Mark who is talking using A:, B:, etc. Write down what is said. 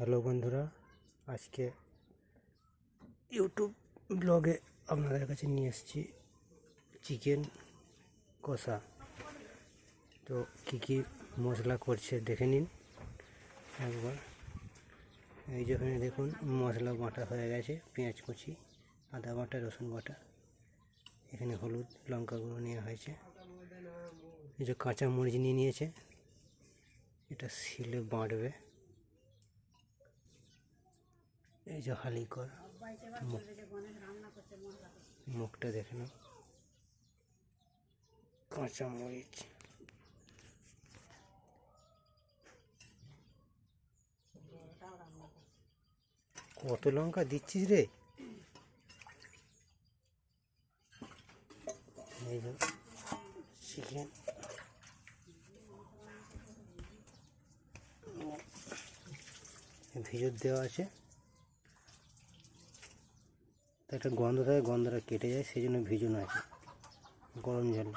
A: Hello বন্ধুরা, আজকে YouTube ব্লগে আপনাদের কাছে নিয়ে এসেছি চিকেন কষা। তো কী কী মশলা করছে দেখে নিন একবার। এই যেখানে দেখুন মশলা বাটা হয়ে গেছে, পেঁয়াজ কুচি, আদা বাটা, রসুন বাটা, এখানে হলুদ লঙ্কা গুঁড়ো নেওয়া হয়েছে। এই যে কাঁচা মরিচ নিয়ে নিয়েছে, এটা শিলে বাটবে। এই যে হালিকর মুখটা দেখে নাও, কাঁচা মরিচ, কত লঙ্কা দিচ্ছিস রে। এই যে চিকেন ভিজর দেওয়া আছে, একটা গন্ধ থাকে, গন্ধটা কেটে যায়, সেই জন্য ভিজানো আছে গরম জল।